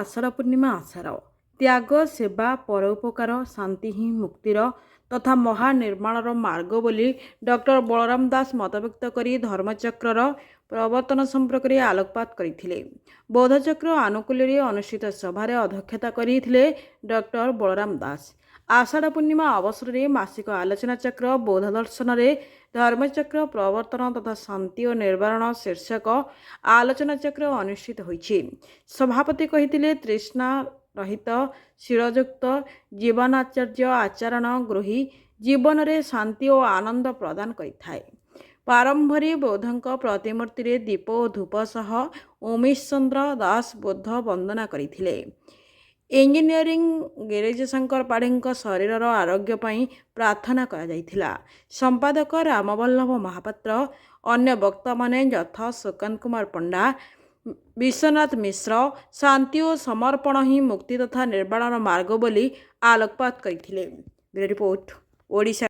आषाढ़ पूर्णिमा आसार त्याग सेवा परोपकार शांति ही मुक्तिर तथा महानिर्माणर मार्ग बोली डॉक्टर बलराम दास मतव्यक्त करी धर्मचक्र प्रवर्तन संपर्क में आलोकपात करते। बौद्धचक्र आनुकूल्य अनुष्ठित सभार अध्यक्षता करते डॉक्टर बलराम दास। आषाढ़ पूर्णिमा अवसर में मासिक आलोचना चक्र बौद्ध दर्शन में धर्मचक्र प्रवर्तन तथा शांति और निर्वाण शीर्षक आलोचना चक्र अनुष्ठित होइछि। सभापति कहिथिले तृष्णा रहित शिरयुक्त जीवनाचार्य आचरण गृही जीवन में शांति और आनंद प्रदान करिथाए। प्रारंभरे बौद्धंक प्रतिमूर्ति रे दीप और धूप सह उमेश चंद्र दास बुद्ध वंदना करथिले। इंजीनियरिंग गिरिज शंकर पाढ़ी शरीर आरोग्य पई प्रार्थना करा जायथिला। संपादक रामवल्लभ महापात्र अन्य वक्ता माने यथा सुकांत कुमार पंडा विश्वनाथ मिश्र शांति और समर्पण ही मुक्ति तथा निर्वाणर मार्ग बोली आलोकपात करथिले। Bureau report Odisha.